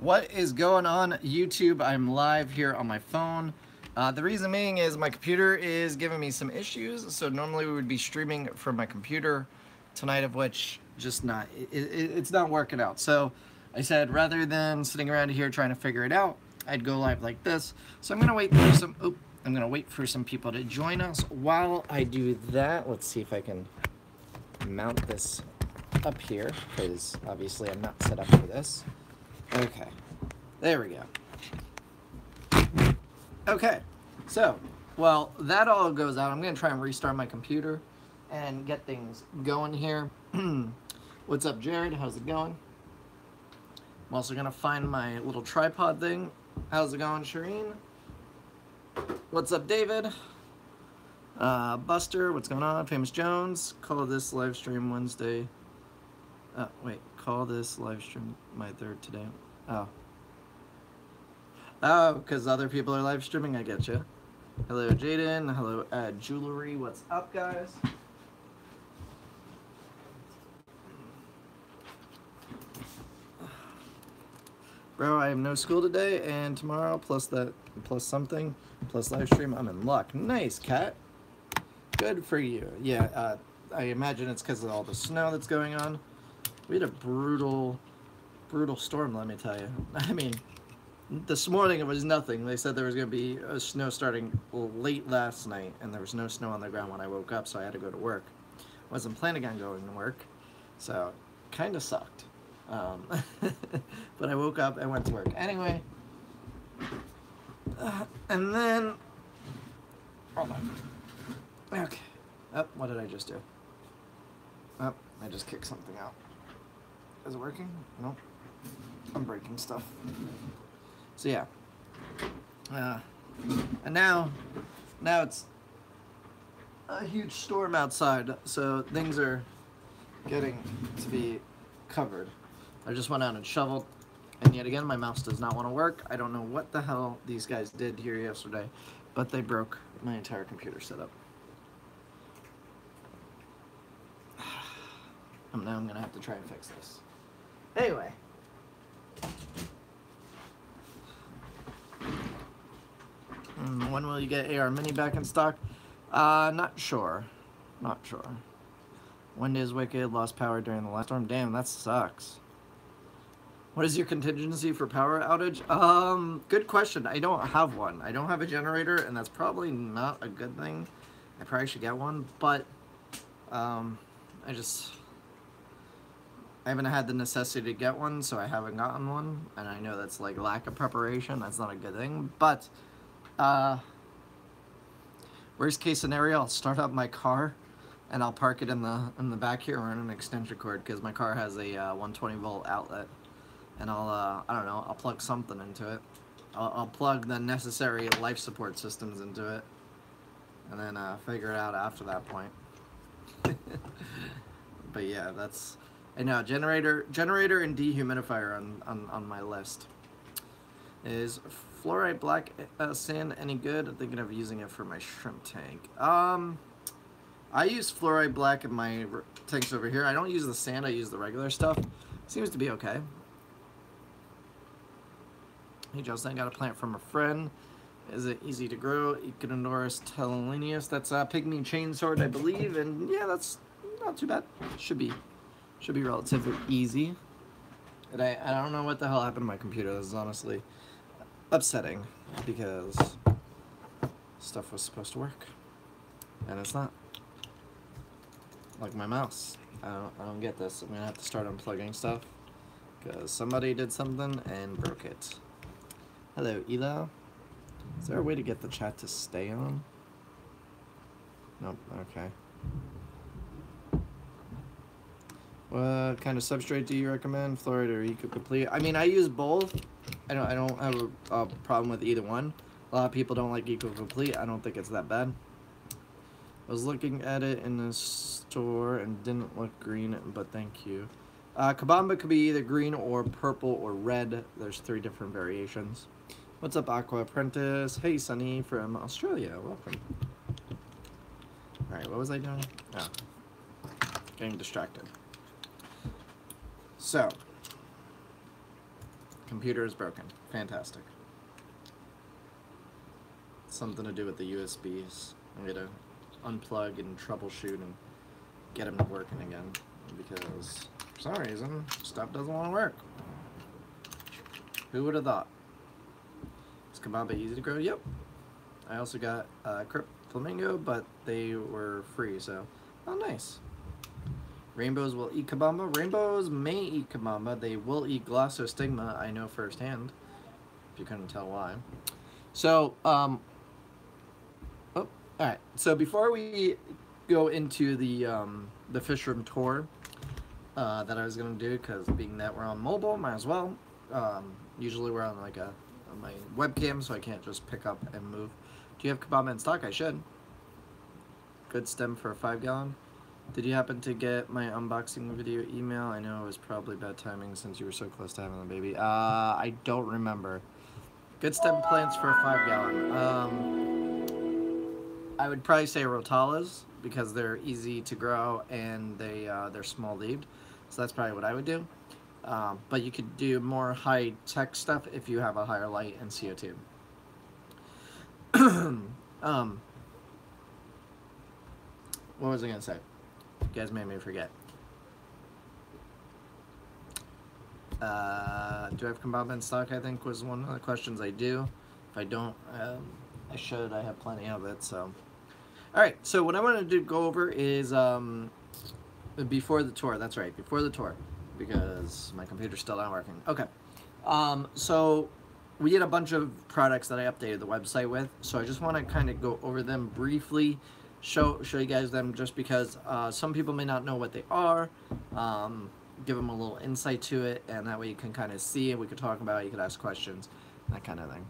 What is going on, YouTube? I'm live here on my phone. The reason being is my computer is giving me some issues, so normally we would be streaming from my computer tonight, of which just not, it's not working out. So I said rather than sitting around here trying to figure it out, I'd go live like this. So I'm gonna wait for some people to join us. While I do that, let's see if I can mount this up here, because obviously I'm not set up for this. Okay, there we go. Okay, so, well, that all goes out. I'm going to try and restart my computer and get things going here. What's up, Jared? How's it going? I'm also going to find my little tripod thing. How's it going, Shireen? What's up, David? Buster, what's going on? Famous Jones, call this live stream Wednesday. Wait, call this live stream my third today. Oh, because other people are live streaming, I get you. Hello, Jaden. Hello, Jewelry. What's up, guys? Bro, I have no school today and tomorrow, plus something, plus live stream. I'm in luck. Nice, Kat. Good for you. Yeah, I imagine it's because of all the snow that's going on. We had a brutal storm, let me tell you. I mean, this morning it was nothing. They said there was going to be a snow starting late last night, and there was no snow on the ground when I woke up, so I had to go to work. Wasn't planning on going to work, so kind of sucked. But I woke up and went to work. Anyway, and then, hold on. Okay. Oh, what did I just do? Oh, I just kicked something out. Is it working? Nope. I'm breaking stuff. So yeah. And now it's a huge storm outside, so things are getting to be covered. I just went out and shoveled, and yet again my mouse does not want to work. I don't know what the hell these guys did here yesterday, but they broke my entire computer setup. Now I'm gonna have to try and fix this. Anyway. When will you get AR Mini back in stock? Not sure. Not sure. Wind is wicked, lost power during the last storm. Damn, that sucks. What is your contingency for power outage? Good question. I don't have one. I don't have a generator, and that's probably not a good thing. I probably should get one, but I haven't had the necessity to get one, so I haven't gotten one, and I know that's like lack of preparation. That's not a good thing, but worst case scenario, I'll start up my car and I'll park it in the back here or in an extension cord, because my car has a 120 volt outlet, and I don't know, I'll plug something into it. I'll plug the necessary life support systems into it, and then figure it out after that point. But yeah, that's, I know, generator and dehumidifier on my list. Is fluoride black sand any good? I'm thinking of using it for my shrimp tank. I use fluoride black in my tanks over here. I don't use the sand, I use the regular stuff. Seems to be okay. Hey Justin, I got a plant from a friend. Is it easy to grow? Echinodoros tellineus. That's a pygmy chainsword, I believe, and yeah, that's not too bad. Should be relatively easy. And I don't know what the hell happened to my computer. This is honestly upsetting, because stuff was supposed to work and it's not. Like my mouse. I don't get this. I'm gonna have to start unplugging stuff because somebody did something and broke it. Hello, Elo. Is there a way to get the chat to stay on? Nope. Okay. What kind of substrate do you recommend? Fluoride or Eco-Complete? I mean, I use both. I don't have a problem with either one. A lot of people don't like Eco-Complete. I don't think it's that bad. I was looking at it in the store and didn't look green, but thank you. Kabamba could be either green or purple or red. There's 3 different variations. What's up, Aqua Apprentice? Hey, Sunny from Australia. Welcome. Alright, what was I doing? Oh. Getting distracted. So. computer is broken. Fantastic. Something to do with the USBs. I'm gonna unplug and troubleshoot and get them to working again, because for some reason stuff doesn't want to work. Who would have thought? Is Kabamba easy to grow? Yep. I also got Crypt Flamingo, but they were free, so oh nice. Rainbows will eat Kabamba. Rainbows may eat Kabamba. They will eat Glossostigma, I know firsthand, if you couldn't tell why. So, oh, alright. So before we go into the fish room tour that I was going to do, because being that we're on mobile, might as well. Usually we're on like on my webcam, so I can't just pick up and move. Do you have Kabamba in stock? I should. Good stem for a 5-gallon. Did you happen to get my unboxing video email? I know it was probably bad timing since you were so close to having the baby. I don't remember. Good stem plants for a 5-gallon. I would probably say Rotalas, because they're easy to grow and they're small leaved. So that's probably what I would do. But you could do more high-tech stuff if you have a higher light and CO2. What was I going to say? You guys made me forget. Do I have Kabamba in stock, I think, was one of the questions. I do. If I don't, I should. I have plenty of it, so. Alright, so what I wanted to go over is before the tour. That's right, before the tour, because my computer's still not working. Okay, so we had a bunch of products that I updated the website with, so I just want to kind of go over them briefly, show you guys them, just because some people may not know what they are, give them a little insight to it, and that way you can kind of see it, we could talk about it, you could ask questions, that kind of thing.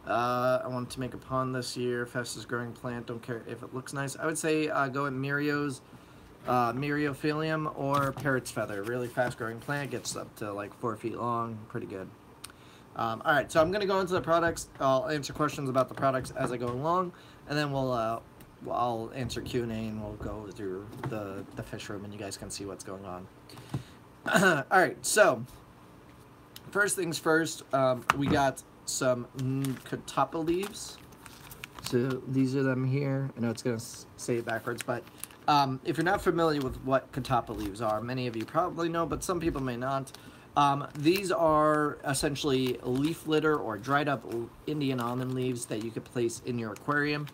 I wanted to make a pond this year, fastest growing plant, don't care if it looks nice. I would say go with Mirio's Myriophyllum or Parrot's Feather. Really fast growing plant, gets up to like 4 feet long, pretty good. Alright, so I'm going to go into the products. I'll answer questions about the products as I go along, and then I'll answer Q&A and we'll go through the fish room and you guys can see what's going on. Alright, so first things first, we got some catappa leaves. So these are them here. I know it's going to say it backwards, but if you're not familiar with what catappa leaves are, many of you probably know, but some people may not. These are essentially leaf litter or dried up Indian almond leaves that you could place in your aquarium.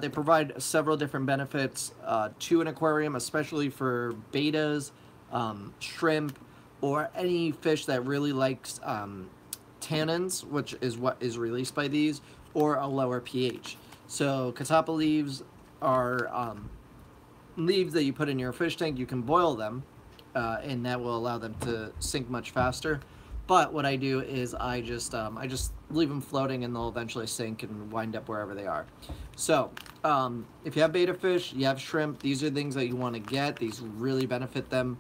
They provide several different benefits to an aquarium, especially for betas, shrimp, or any fish that really likes tannins, which is what is released by these, or a lower pH. So catappa leaves are leaves that you put in your fish tank. You can boil them, and that will allow them to sink much faster. But what I do is I just leave them floating, and they'll eventually sink and wind up wherever they are. So if you have beta fish, you have shrimp, these are things that you want to get. These really benefit them.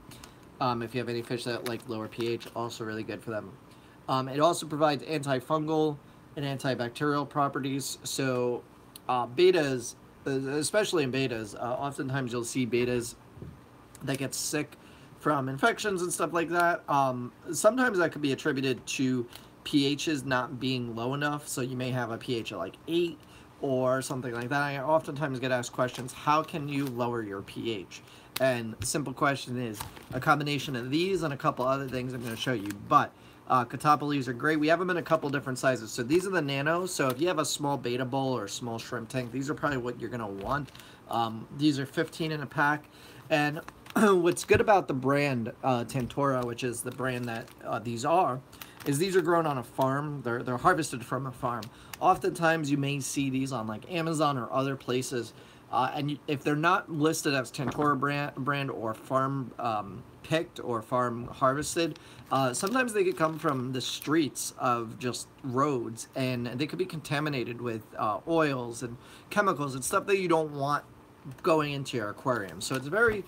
If you have any fish that like lower pH, also really good for them. It also provides antifungal and antibacterial properties. So betas, especially in betas, oftentimes you'll see betas that get sick from infections and stuff like that. Sometimes that could be attributed to pHs not being low enough. So you may have a pH of like 8 or something like that. I oftentimes get asked questions, how can you lower your pH? And the simple question is a combination of these and a couple other things I'm going to show you. But catappa leaves are great. We have them in a couple different sizes. So these are the nanos. So if you have a small beta bowl or a small shrimp tank, these are probably what you're going to want. These are 15 in a pack. And what's good about the brand Tantora, which is the brand that these are, is these are grown on a farm. They're harvested from a farm. Oftentimes you may see these on like Amazon or other places. And if they're not listed as Tantora brand or farm picked or farm harvested, sometimes they could come from the streets of just roads, and they could be contaminated with oils and chemicals and stuff that you don't want going into your aquarium. So it's very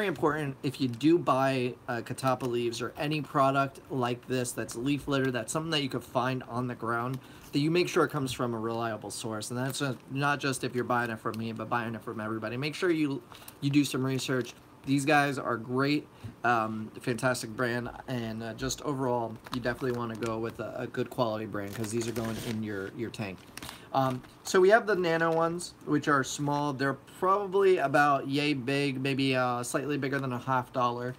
important if you do buy catappa leaves or any product like this that's leaf litter, that's something that you could find on the ground, that you make sure it comes from a reliable source. And that's not just if you're buying it from me, but buying it from everybody. Make sure you do some research. these guys are great, fantastic brand, and just overall, you definitely want to go with a good quality brand because these are going in your tank. So we have the nano ones, which are small. They're probably about yay big, maybe slightly bigger than $1/2.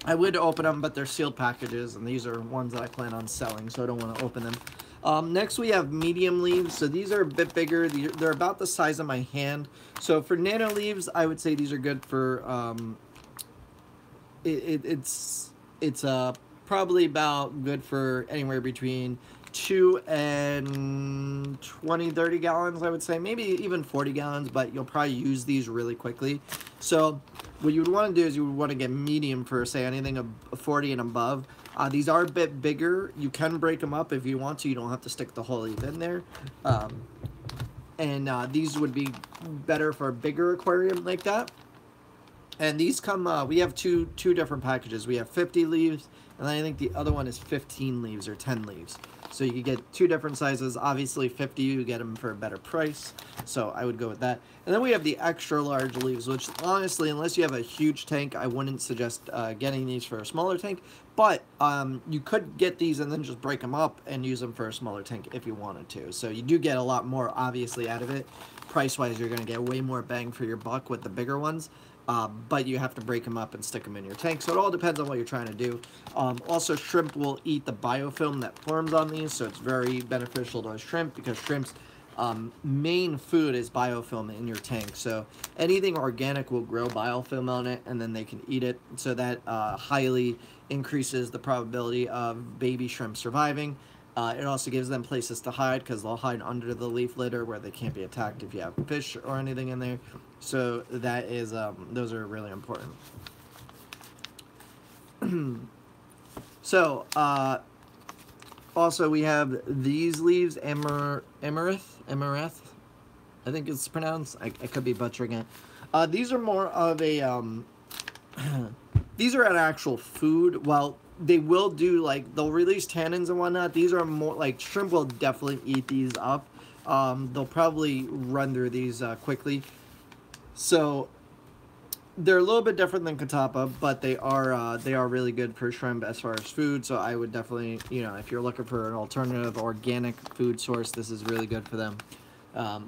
I would open them, but they're sealed packages, and these are ones that I plan on selling, so I don't want to open them. Next, we have medium leaves. So these are a bit bigger. They're about the size of my hand. So for nano leaves, I would say these are good for, it's probably about good for anywhere between 2 and 20, 30 gallons, I would say. Maybe even 40 gallons, but you'll probably use these really quickly. So what you would want to do is you would want to get medium for, say, anything of 40 and above. These are a bit bigger. You can break them up if you want to. You don't have to stick the whole leaf in there. These would be better for a bigger aquarium like that. And these come, we have two different packages. We have 50 leaves, and then I think the other one is 15 leaves or 10 leaves. So you can get two different sizes. Obviously 50, you get them for a better price. So I would go with that. And then we have the extra large leaves, which honestly, unless you have a huge tank, I wouldn't suggest getting these for a smaller tank. But you could get these and then just break them up and use them for a smaller tank if you wanted to. So you do get a lot more, obviously, out of it. Price-wise, you're going to get way more bang for your buck with the bigger ones. But you have to break them up and stick them in your tank. So it all depends on what you're trying to do. Also, shrimp will eat the biofilm that forms on these, so it's very beneficial to shrimp because shrimp's main food is biofilm in your tank. So anything organic will grow biofilm on it, and then they can eat it. So that highly increases the probability of baby shrimp surviving. It also gives them places to hide because they'll hide under the leaf litter where they can't be attacked if you have fish or anything in there. So that is, those are really important. So, also we have these leaves, Amaranth, I think it's pronounced. I could be butchering it. These are more of a, these are an actual food. Well, they will do, like, they'll release tannins and whatnot. These are more, like, shrimp will definitely eat these up. They'll probably run through these quickly. So they're a little bit different than Catapa, but they are really good for shrimp as far as food. So I would definitely, you know, if you're looking for an alternative organic food source, this is really good for them.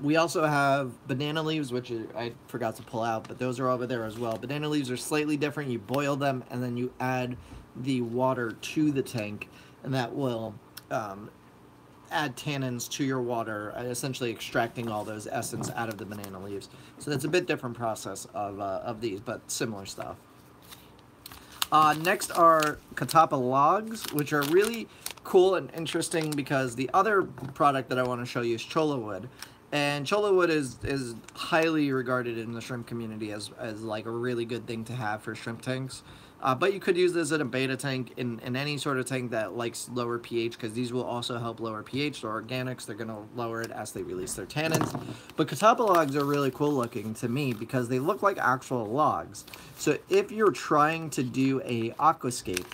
We also have banana leaves, which I forgot to pull out, but those are over there as well. Banana leaves are slightly different. You boil them and then you add the water to the tank, and that will add tannins to your water, essentially extracting all those essence out of the banana leaves. So that's a bit different process of these, but similar stuff. Next are Catapa logs, which are really cool and interesting because the other product that I want to show you is cholla wood. And cholla wood is highly regarded in the shrimp community as like a really good thing to have for shrimp tanks. But you could use this in a beta tank, in any sort of tank that likes lower pH, because these will also help lower pH. They're organics, they're going to lower it as they release their tannins. But Catapa logs are really cool looking to me because they look like actual logs. So if you're trying to do a aquascape,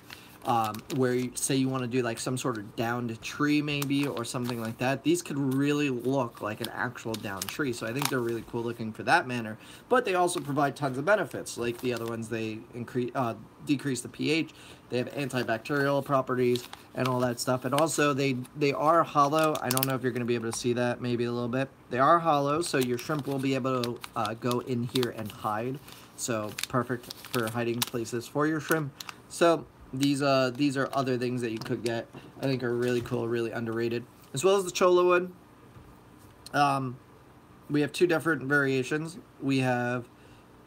where you, say you want to do like some sort of downed tree maybe or something like that, these could really look like an actual downed tree. So I think they're really cool looking for that manner, but they also provide tons of benefits. Like the other ones, they decrease the pH, they have antibacterial properties and all that stuff. And also they are hollow. I don't know if you're going to be able to see that, maybe a little bit. They are hollow, so your shrimp will be able to go in here and hide. So perfect for hiding places for your shrimp. So these are other things that you could get. I think are really cool, really underrated. As well as the cholla wood. We have two different variations. We have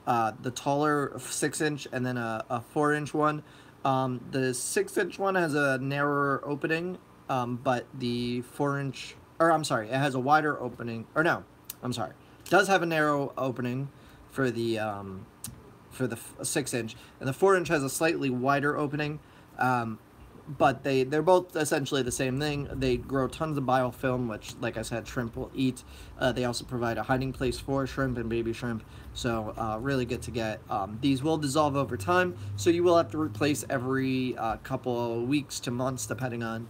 the taller 6-inch and then a 4-inch one. The 6-inch one has a narrower opening, but the 4-inch, or I'm sorry, it has a wider opening. Or no, I'm sorry, it does have a narrow opening for the 6-inch, and the 4-inch has a slightly wider opening, but they're both essentially the same thing. They grow tons of biofilm, which, like I said, shrimp will eat. They also provide a hiding place for shrimp and baby shrimp, so really good to get. These will dissolve over time, so you will have to replace every couple of weeks to months, depending on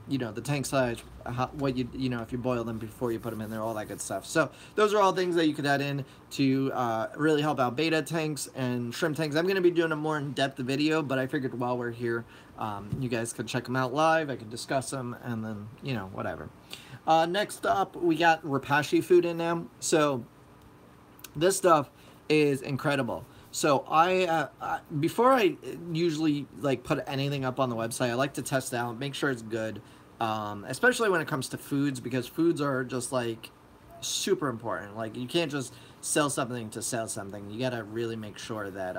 you know, the tank size, what you know, if you boil them before you put them in there, all that good stuff. So those are all things that you could add in to really help out betta tanks and shrimp tanks. I'm going to be doing a more in-depth video, but I figured while we're here, you guys could check them out live. I could discuss them, and then, you know, whatever. Next up, we got Repashy food in now. So this stuff is incredible. So before I usually like put anything up on the website, I like to test it out, make sure it's good, especially when it comes to foods, because foods are just like super important. Like you can't just sell something to sell something. You gotta really make sure that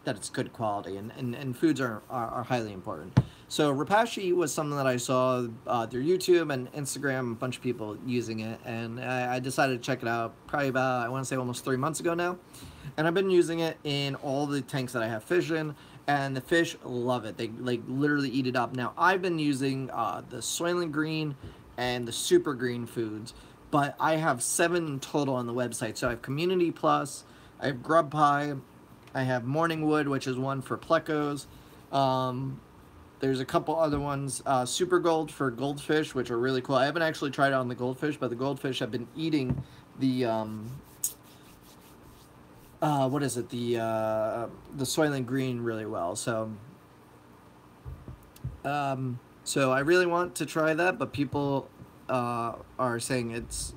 that it's good quality, and foods are highly important. So Repashy was something that I saw through YouTube and Instagram, a bunch of people using it, and I decided to check it out probably about, I want to say almost 3 months ago now. And I've been using it in all the tanks that I have fish in, and the fish love it. They like literally eat it up. Now I've been using the Soylent Green and the Super Green foods, but I have 7 in total on the website. So I have Community Plus, I have Grub Pie, I have Morning Wood, which is one for plecos. There's a couple other ones, Super Gold for goldfish, which are really cool. I haven't actually tried it on the goldfish, but the goldfish have been eating the what is it, the Soylent Green really well. So so I really want to try that, but people are saying it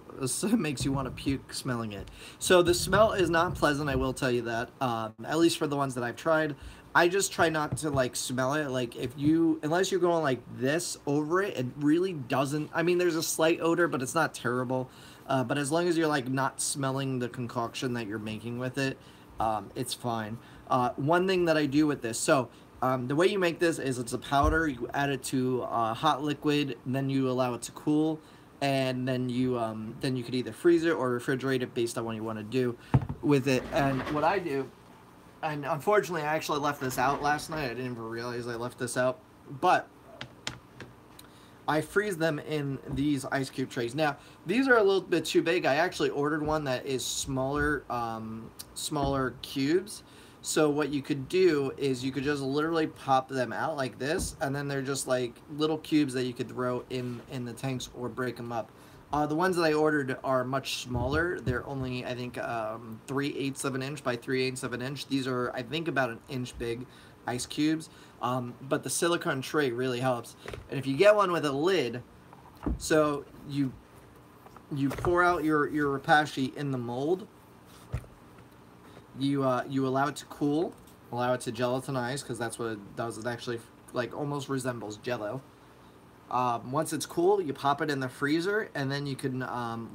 makes you want to puke smelling it. So the smell is not pleasant, I will tell you that, at least for the ones that I've tried. I just try not to like smell it. Like unless you're going like this over it, it really doesn't. I mean, there's a slight odor, but it's not terrible. But as long as you're like not smelling the concoction that you're making with it, it's fine. One thing that I do with this, so the way you make this is it's a powder. You add it to hot liquid, and then you allow it to cool, and then you could either freeze it or refrigerate it based on what you want to do with it. And what I do. And unfortunately, I actually left this out last night. I didn't even realize I left this out. But I freeze them in these ice cube trays. Now, these are a little bit too big. I actually ordered one that is smaller, smaller cubes. So what you could do is you could just literally pop them out like this, and then they're just like little cubes that you could throw in the tanks or break them up. The ones that I ordered are much smaller. They're only, I think, 3/8 of an inch by 3/8 of an inch. These are, I think, about an inch big ice cubes. But the silicone tray really helps. And if you get one with a lid, so you pour out your Repashy in the mold. You allow it to cool, allow it to gelatinize, because that's what it does. It actually like almost resembles Jello. Once it's cool, you pop it in the freezer, and then you can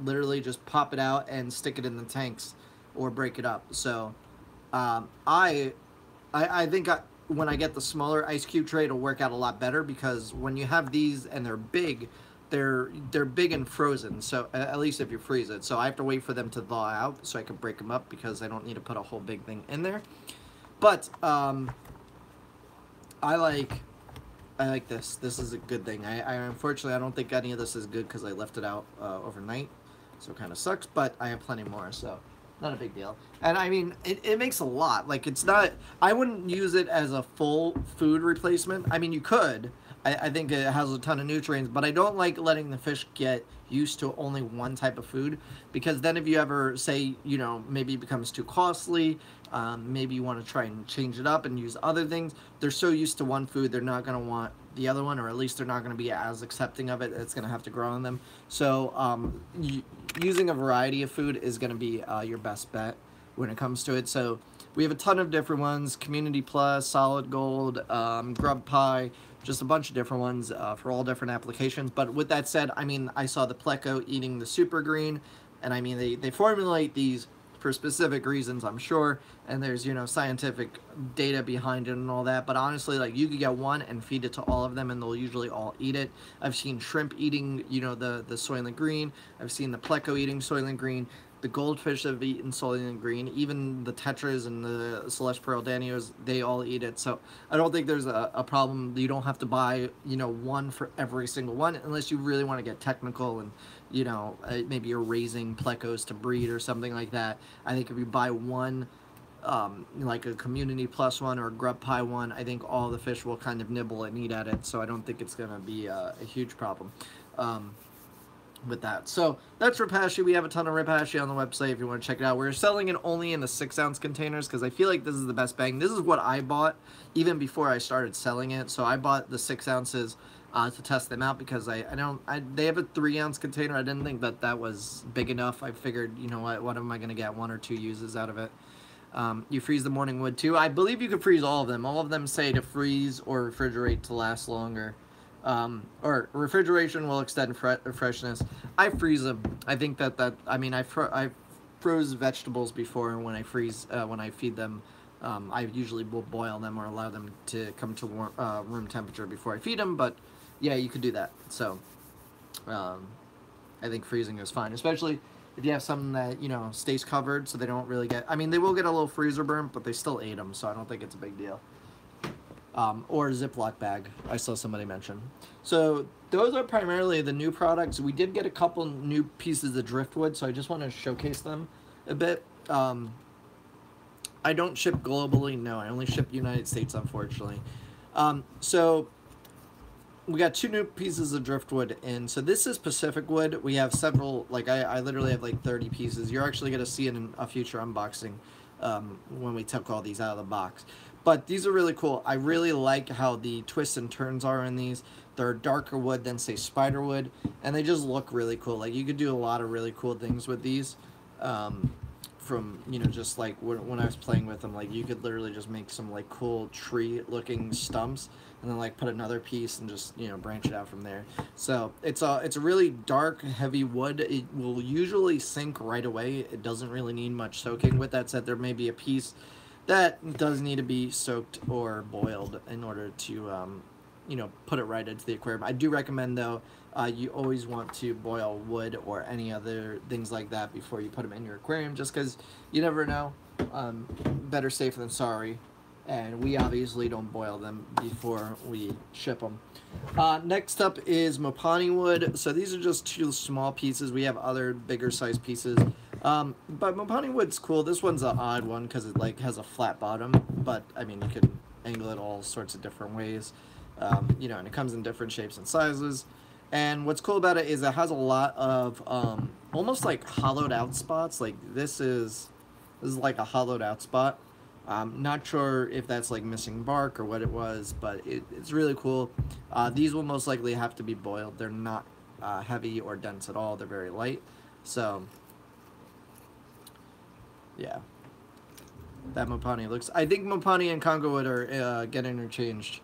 literally just pop it out and stick it in the tanks or break it up. So I think when I get the smaller ice cube tray, it'll work out a lot better, because when you have these and they're big and frozen. So at least if you freeze it. So I have to wait for them to thaw out so I can break them up, because I don't need to put a whole big thing in there. But I like this. This is a good thing. I unfortunately, I don't think any of this is good because I left it out overnight, so it kind of sucks, but I have plenty more, so not a big deal. And I mean, it makes a lot. Like, it's not, I wouldn't use it as a full food replacement. I mean, you could. I think it has a ton of nutrients, but I don't like letting the fish get used to only one type of food, because then if you ever say, you know, maybe it becomes too costly, maybe you want to try and change it up and use other things, they're so used to one food, they're not going to want the other one, or at least they're not going to be as accepting of it. It's going to have to grow on them. So using a variety of food is going to be your best bet when it comes to it. So we have a ton of different ones: Community Plus, Solid Gold, Grub Pie, just a bunch of different ones for all different applications. But with that said, I mean, I saw the pleco eating the Super Green, and I mean, they formulate these for specific reasons, I'm sure, and there's, you know, scientific data behind it and all that. But honestly, like, you could get one and feed it to all of them, and they'll usually all eat it. I've seen shrimp eating, you know, the Soylent Green. I've seen the pleco eating Soylent Green. The goldfish have eaten Soylent Green. Even the tetras and the Celeste Pearl Danios, they all eat it. So I don't think there's a problem. You don't have to buy, you know, one for every single one, unless you really want to get technical and, you know, maybe you're raising plecos to breed or something like that. I think if you buy one like a Community Plus one or a Grub Pie one, I think all the fish will kind of nibble and eat at it, so I don't think it's going to be a huge problem with that. So that's Repashy. We have a ton of Repashy on the website if you want to check it out. We're selling it only in the 6-ounce containers because I feel like this is the best bang. This is what I bought even before I started selling it. So I bought the 6 ounces to test them out because they have a 3-ounce container. I didn't think that that was big enough. I figured, you know what am I going to get 1 or 2 uses out of it? You freeze the morning wood too. I believe you could freeze all of them. All of them say to freeze or refrigerate to last longer. Or refrigeration will extend freshness. I freeze them. I think I mean, I froze vegetables before, and when I freeze, when I feed them, I usually will boil them or allow them to come to room temperature before I feed them. But yeah, you could do that. So I think freezing is fine, especially if you have something that, you know, stays covered so they don't really get, I mean, they will get a little freezer burn, but they still ate them, so I don't think it's a big deal. Or a Ziploc bag, I saw somebody mention. So those are primarily the new products. We did get a couple new pieces of Driftwood, so I just want to showcase them a bit. I don't ship globally, no, I only ship United States, unfortunately. So we got 2 new pieces of Driftwood in. So this is Pacific Wood. We have several, like I literally have like 30 pieces. You're actually going to see it in a future unboxing when we took all these out of the box. But these are really cool. I really like how the twists and turns are in these. They're darker wood than, say, spider wood, and they just look really cool. Like, you could do a lot of really cool things with these. From, you know, just like when I was playing with them, like, you could literally just make some, like, cool tree-looking stumps, and then, like, put another piece and just, you know, branch it out from there. So it's a really dark, heavy wood. It will usually sink right away. It doesn't really need much soaking. With that said, there may be a piece that does need to be soaked or boiled in order to, you know, put it right into the aquarium. I do recommend, though, you always want to boil wood or any other things like that before you put them in your aquarium, just because you never know. Better safe than sorry. And we obviously don't boil them before we ship them. Next up is Mopani wood. So these are just 2 small pieces. We have other bigger size pieces. But Mopani wood's cool. This one's an odd one because it like has a flat bottom. But I mean, you can angle it all sorts of different ways. You know, and it comes in different shapes and sizes. And what's cool about it is it has a lot of almost like hollowed out spots. Like this is like a hollowed out spot. Not sure if that's like missing bark or what it was, but it's really cool. These will most likely have to be boiled. They're not heavy or dense at all. They're very light. So yeah, that Mopani looks. I think Mopani and Congo wood are get interchanged.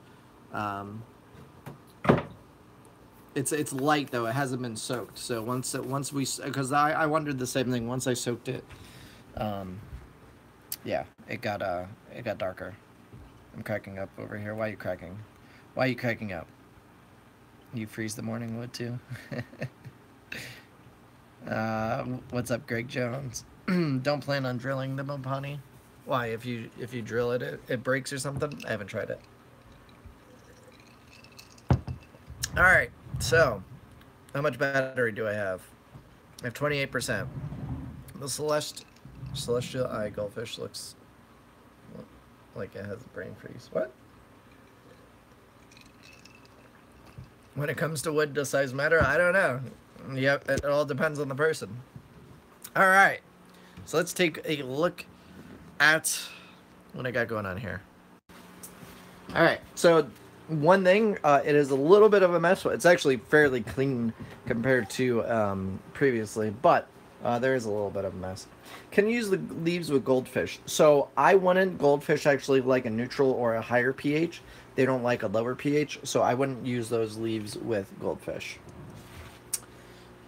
It's light though. It hasn't been soaked. So once we, because I wondered the same thing. Once I soaked it, yeah, it got darker. I'm cracking up over here. Why are you cracking? Why are you cracking up? You freeze the morning wood too. What's up, Greg Jones? Don't plan on drilling the Mopani. Why? If you drill it, it breaks or something? I haven't tried it. All right. So, how much battery do I have? I have 28%. The celestial eye goldfish looks like it has a brain freeze. What? When it comes to wood, does size matter? I don't know. Yep, it all depends on the person. All right. So let's take a look at what I got going on here. All right. So one thing, it is a little bit of a mess. It's actually fairly clean compared to previously, but there is a little bit of a mess. Can use the leaves with goldfish. So I wanted goldfish actually like a neutral or a higher pH. They don't like a lower pH, so I wouldn't use those leaves with goldfish.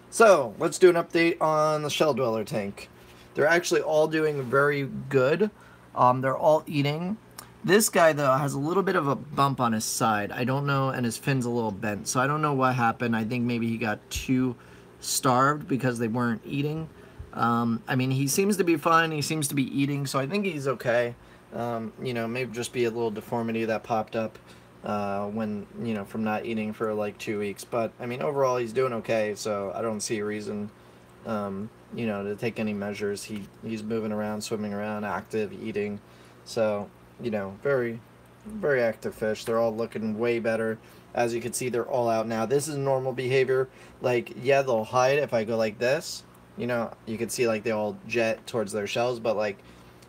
So let's do an update on the shell dweller tank. They're actually all doing very good. They're all eating. This guy, though, has a little bit of a bump on his side. I don't know, and his fin's a little bent. So I don't know what happened. I think maybe he got too starved because they weren't eating. I mean, he seems to be fine. He seems to be eating, so I think he's okay. You know, maybe just be a little deformity that popped up when, you know, from not eating for like 2 weeks. But, I mean, overall, he's doing okay, so I don't see a reason you know, to take any measures. He's moving around, swimming around, active, eating. So, you know, very, very active fish. They're all looking way better. As you can see, they're all out now. This is normal behavior. Like, yeah, they'll hide if I go like this. You know, you can see like they all jet towards their shells, but like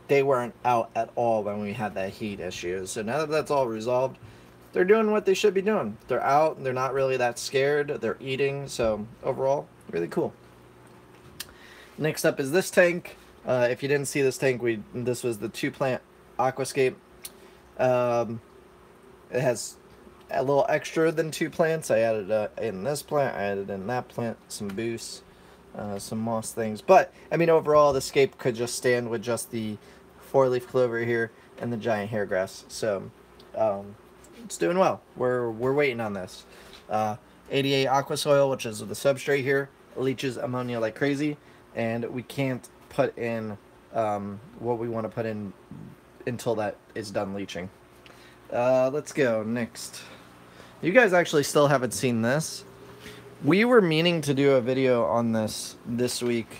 they weren't out at all when we had that heat issue. So now that that's all resolved, they're doing what they should be doing. They're out. They're not really that scared. They're eating. So overall, really cool. Next up is this tank. If you didn't see this tank, this was the 2-plant aquascape. It has a little extra than 2 plants. I added in this plant. I added in that plant some boosts, some moss things. But I mean, overall, the scape could just stand with just the 4-leaf clover here and the giant hair grass. So it's doing well. We're waiting on this. 88 aqua soil, which is the substrate here, leaches ammonia like crazy, and we can't put in what we want to put in until that is done leaching. Let's go next. You guys actually still haven't seen this. We were meaning to do a video on this week,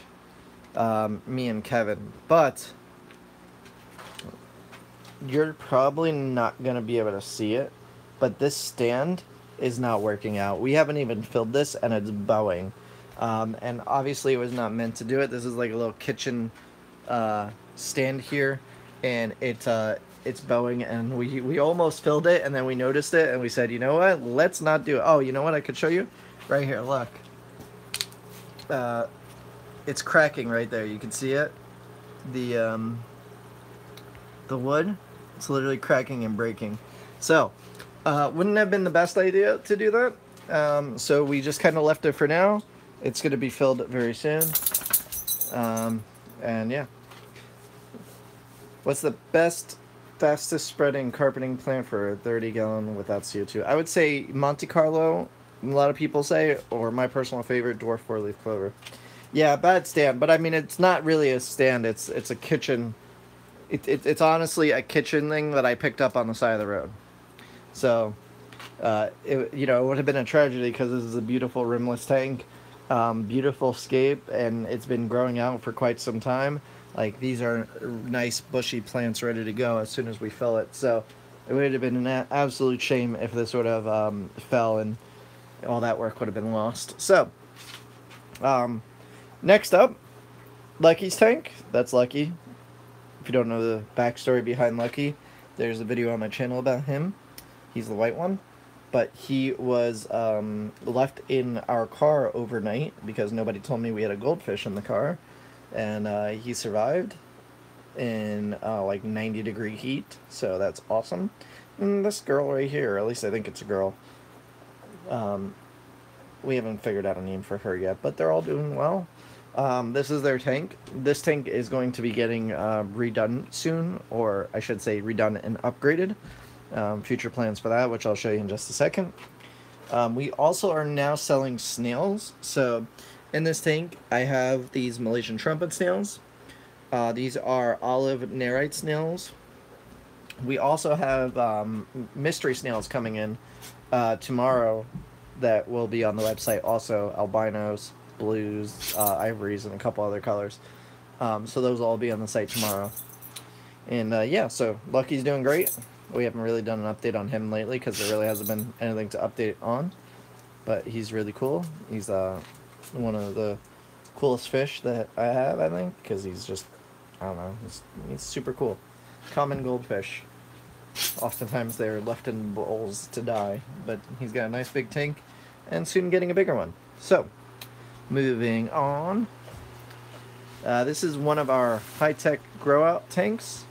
me and Kevin, but you're probably not going to be able to see it, but this stand is not working out. We haven't even filled this, and it's bowing. And obviously it was not meant to do it. This is like a little kitchen stand here, and it's bowing, and we almost filled it, and then we noticed it, and we said, you know what, let's not do it. Oh, you know what, I could show you right here. Look, it's cracking right there. You can see it. The wood, it's literally cracking and breaking. So wouldn't have been the best idea to do that. So we just kind of left it for now. It's going to be filled very soon. And yeah. What's the best, fastest spreading carpeting plant for a 30-gallon without CO2? I would say Monte Carlo, a lot of people say, or my personal favorite, dwarf 4-leaf clover. Yeah, bad stand, but I mean, it's not really a stand. It's a kitchen. It's honestly a kitchen thing that I picked up on the side of the road. So, you know, it would have been a tragedy because this is a beautiful rimless tank. Beautiful scape, and it's been growing out for quite some time. Like, these are nice bushy plants ready to go as soon as we fill it. So it would have been an absolute shame if this would have fell and all that work would have been lost. So next up, Lucky's tank. That's Lucky. If you don't know the backstory behind Lucky, there's a video on my channel about him. He's the white one. But he was left in our car overnight because nobody told me we had a goldfish in the car. And he survived in like 90-degree heat. So that's awesome. And this girl right here, at least I think it's a girl. We haven't figured out a name for her yet, but they're all doing well. This is their tank. This tank is going to be getting redone soon, or I should say redone and upgraded. Future plans for that, which I'll show you in just a second. We also are now selling snails. So in this tank, I have these Malaysian trumpet snails. These are olive nerite snails. We also have mystery snails coming in tomorrow that will be on the website. Also, albinos, blues, ivories, and a couple other colors. So those will all be on the site tomorrow. And yeah, so Lucky's doing great. We haven't really done an update on him lately because there really hasn't been anything to update on. But he's really cool. He's one of the coolest fish that I have, I think, because he's just, I don't know, he's super cool. Common goldfish. Oftentimes they're left in bowls to die, but he's got a nice big tank and soon getting a bigger one. So, moving on. This is one of our high-tech grow-out tanks.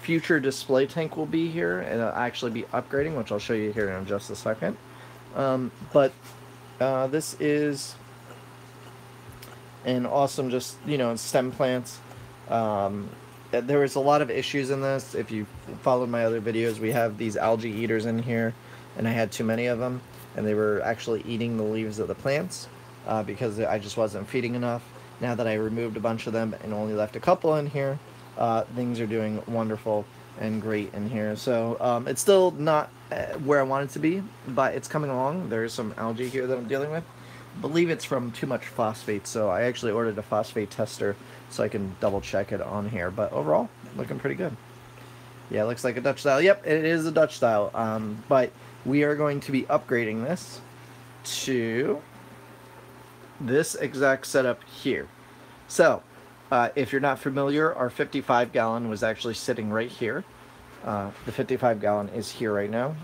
Future display tank will be here, and it'll actually be upgrading, which I'll show you here in just a second. But this is an awesome, just, you know, stem plants. There was a lot of issues in this. If you followed my other videos, we have these algae eaters in here, and I had too many of them, and they were actually eating the leaves of the plants because I just wasn't feeding enough. Now that I removed a bunch of them and only left a couple in here, things are doing wonderful and great in here. So it's still not where I want it to be, but it's coming along. There's some algae here that I'm dealing with, believe it's from too much phosphate, so I actually ordered a phosphate tester so I can double check it on here. But overall, looking pretty good. Yeah, it looks like a Dutch style. Yep, it is a Dutch style. But we are going to be upgrading this to this exact setup here. So, if you're not familiar, our 55 gallon was actually sitting right here. The 55 gallon is here right now.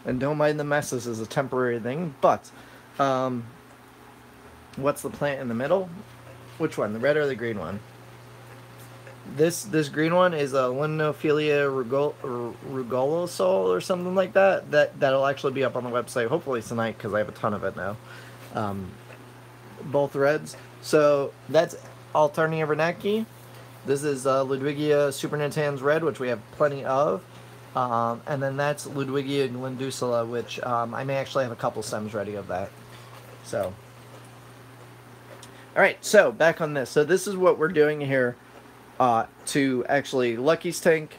And don't mind the mess, this is a temporary thing. But, what's the plant in the middle? Which one, the red or the green one? This green one is a Linophilia rugulosol or something like that. That'll actually be up on the website hopefully tonight because I have a ton of it now. Both reds. So that's Alternia vernacki. This is Ludwigia supernatans red, which we have plenty of. And then that's Ludwigia glendusula, which I may actually have a couple stems ready of that. So, all right. So back on this. So this is what we're doing here. To actually Lucky's tank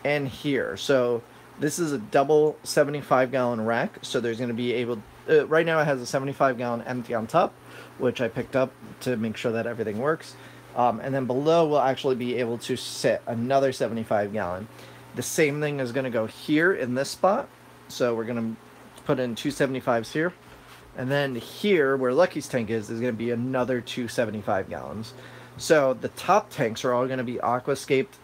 and here. So this is a double 75 gallon rack. So there's going to be able, right now it has a 75 gallon empty on top, which I picked up to make sure that everything works. And then below we'll actually be able to sit another 75 gallon. The same thing is going to go here in this spot. So we're going to put in two 75s here. And then here where Lucky's tank is going to be another two 75 gallons. So the top tanks are all going to be aquascaped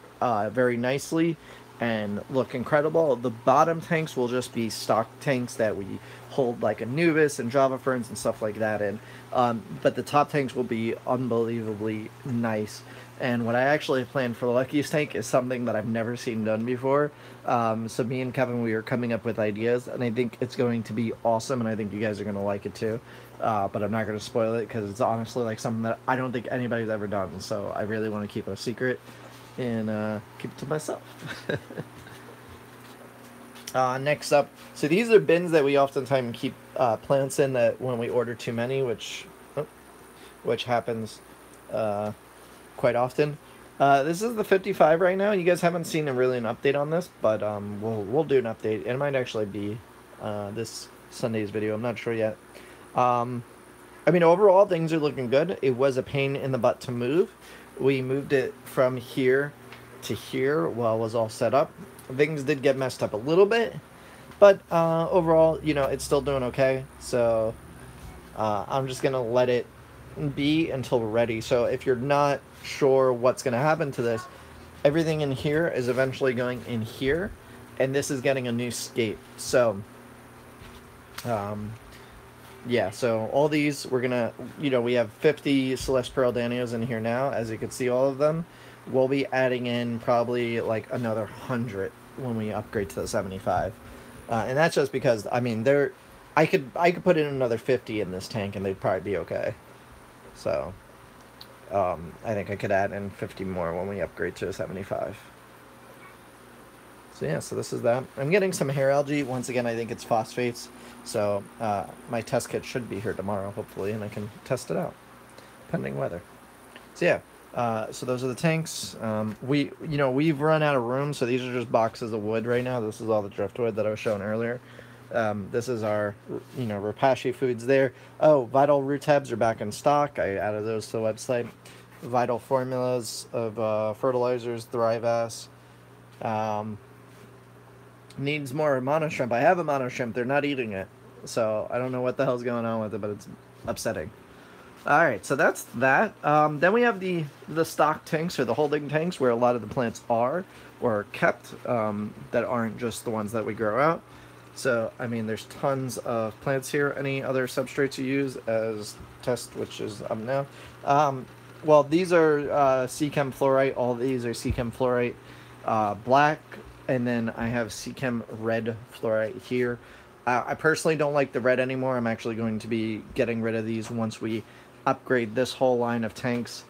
very nicely and look incredible. The bottom tanks will just be stock tanks that we hold like Anubis and Java ferns and stuff like that in. But the top tanks will be unbelievably nice. And what I actually planned for the Lucky's tank is something that I've never seen done before. So me and Kevin, we were coming up with ideas, and I think it's going to be awesome, and I think you guys are going to like it too. But I'm not going to spoil it because it's honestly like something that I don't think anybody's ever done. So I really want to keep it a secret and keep it to myself. Next up, so these are bins that we oftentimes keep plants in that when we order too many, which happens quite often. This is the 55 right now. You guys haven't seen really an update on this, but we'll do an update. It might actually be this Sunday's video. I'm not sure yet. I mean, overall, things are looking good. It was a pain in the butt to move. We moved it from here to here while it was all set up. Things did get messed up a little bit, but overall, you know, it's still doing okay. So I'm just going to let it be until we're ready. So if you're not sure what's going to happen to this, everything in here is eventually going in here, and this is getting a new scape. So yeah, so all these we're gonna, you know, we have 50 Celeste Pearl Danios in here now, as you can see all of them. We'll be adding in probably like another 100 when we upgrade to the 75, and that's just because I mean I could put in another 50 in this tank and they'd probably be okay. So I think I could add in 50 more when we upgrade to a 75. So yeah, so this is that. I'm getting some hair algae. Once again, I think it's phosphates. So my test kit should be here tomorrow, hopefully, and I can test it out, pending weather. So yeah, so those are the tanks. We've run out of room, so these are just boxes of wood right now. This is all the driftwood that I was showing earlier. This is our, Repashy foods there. Oh, Vital root tabs are back in stock. I added those to the website. Vital formulas of fertilizers, Thrive-Ass. Needs more mono shrimp. I have a mono shrimp. They're not eating it. So I don't know what the hell's going on with it, but it's upsetting. Alright, so that's that. Then we have the stock tanks, or the holding tanks, where a lot of the plants are or kept, that aren't just the ones that we grow out. So, I mean, there's tons of plants here. Any other substrates you use as test, which is up now? Well, these are Seachem fluorite. All these are Seachem fluorite black, and then I have Seachem red fluorite here. I personally don't like the red anymore. I'm actually going to be getting rid of these once we upgrade this whole line of tanks.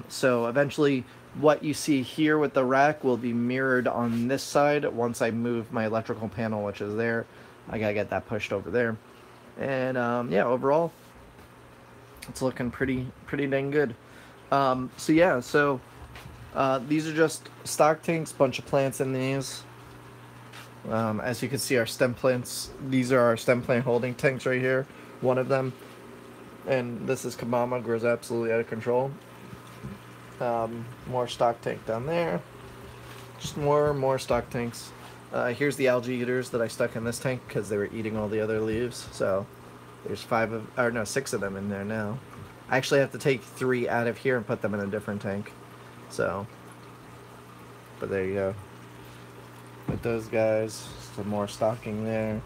So eventually what you see here with the rack will be mirrored on this side once I move my electrical panel, which is there. I gotta get that pushed over there. And yeah, overall it's looking pretty dang good. So yeah, so these are just stock tanks, bunch of plants in these. As you can see, our stem plants, these are our stem plant holding tanks right here, one of them. And this is Kamama, grows absolutely out of control. More stock tank down there. Just more stock tanks. Here's the algae eaters that I stuck in this tank because they were eating all the other leaves. So there's 6 of them in there now. I actually have to take 3 out of here and put them in a different tank. So, but there you go. With those guys, some more stocking there.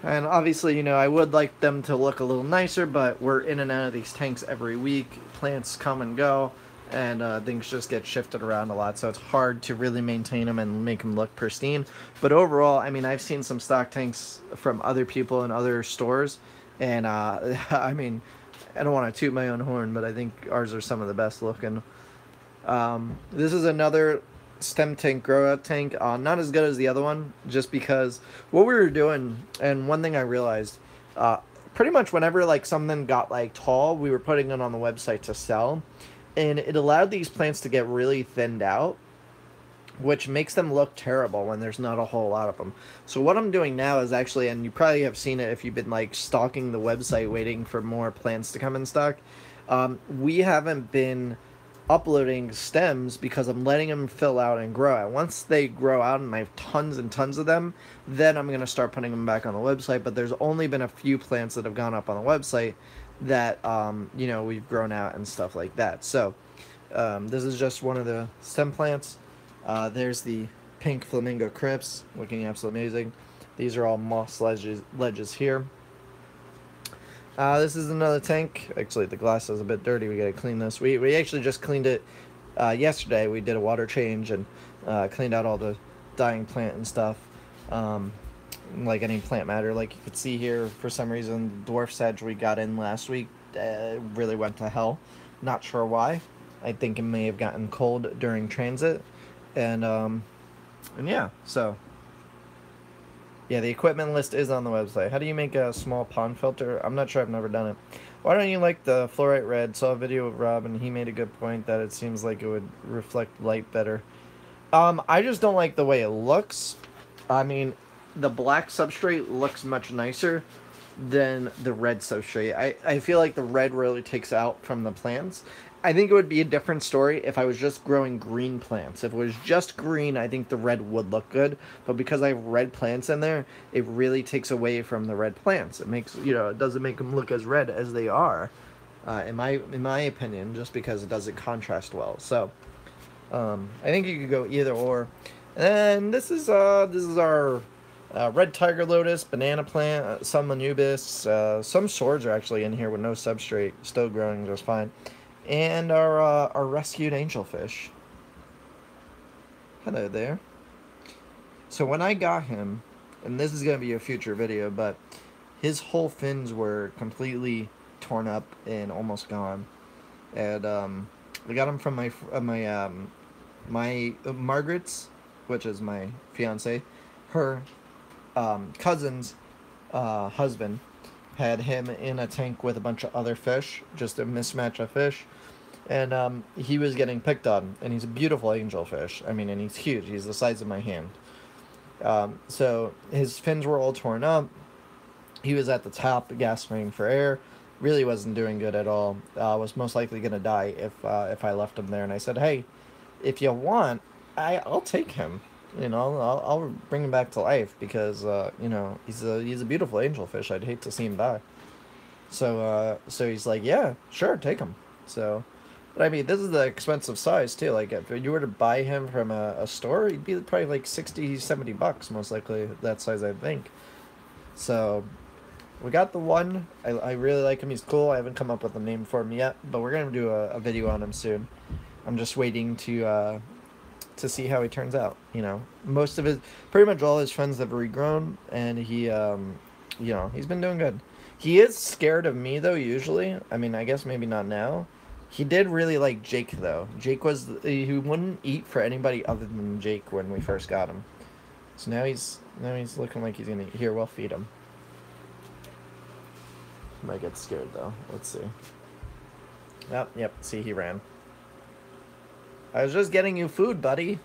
And obviously, you know, I would like them to look a little nicer, but we're in and out of these tanks every week. Plants come and go, and things just get shifted around a lot, so it's hard to really maintain them and make them look pristine. But overall, I mean, I've seen some stock tanks from other people in other stores, and I mean, I don't want to toot my own horn, but I think ours are some of the best looking. This is another stem tank grow out tank, not as good as the other one, just because what we were doing, and one thing I realized, pretty much whenever like something got like tall, we were putting it on the website to sell, and it allowed these plants to get really thinned out, which makes them look terrible when there's not a whole lot of them. So what I'm doing now is actually, and you probably have seen it if you've been like stalking the website waiting for more plants to come in stock, we haven't been uploading stems because I'm letting them fill out and grow out. Once they grow out and I have tons and tons of them, then I'm going to start putting them back on the website. But there's only been a few plants that have gone up on the website that, you know, we've grown out and stuff like that. So this is just one of the stem plants. There's the pink flamingo crypts, looking absolutely amazing. These are all moss ledges here. This is another tank. Actually, the glass is a bit dirty. We gotta clean this. We actually just cleaned it yesterday. We did a water change and cleaned out all the dying plant and stuff. Like any plant matter. Like you could see here, for some reason, dwarf sedge we got in last week really went to hell. Not sure why. I think it may have gotten cold during transit. And yeah, so... yeah, the equipment list is on the website. How do you make a small pond filter? I'm not sure. I've never done it. Why don't you like the fluorite red? Saw a video of Rob, and he made a good point that it seems like it would reflect light better. I just don't like the way it looks. I mean, the black substrate looks much nicer than the red substrate. I feel like the red really takes out from the plants. I think it would be a different story if I was just growing green plants. If it was just green, I think the red would look good. But because I have red plants in there, it really takes away from the red plants. It makes, you know, it doesn't make them look as red as they are, in my opinion, just because it doesn't contrast well. So, I think you could go either or. And this is our red tiger lotus, banana plant, some anubis, some swords are actually in here with no substrate, still growing just fine. And our rescued angelfish. Hello there. So when I got him, and this is going to be a future video, but his whole fins were completely torn up and almost gone. And I got him from my Margaret's, which is my fiance, her cousin's husband had him in a tank with a bunch of other fish, just a mismatch of fish, and he was getting picked on, and he's a beautiful angelfish. I mean, and he's huge. He's the size of my hand. So his fins were all torn up. He was at the top, gasping for air. Really wasn't doing good at all. Was most likely going to die if I left him there. And I said, hey, if you want, I'll take him. You know, I'll bring him back to life because you know, he's a beautiful angelfish. I'd hate to see him die. So he's like, yeah, sure, take him. So, but I mean, this is the expensive size too. Like if you were to buy him from a store, he'd be probably like $60-$70 most likely, that size, I think. So we got the one. I really like him. He's cool. I haven't come up with a name for him yet, but we're gonna do a video on him soon. I'm just waiting to see how he turns out. You know, pretty much all his friends have regrown, and he, you know, he's been doing good. He is scared of me though, usually. I mean, I guess maybe not now. He did really like Jake though. Jake he wouldn't eat for anybody other than Jake when we first got him. So now he's looking like he's gonna eat. Here, we'll feed him. Might get scared though. Let's see. Yep, see, he ran. I was just getting you food, buddy.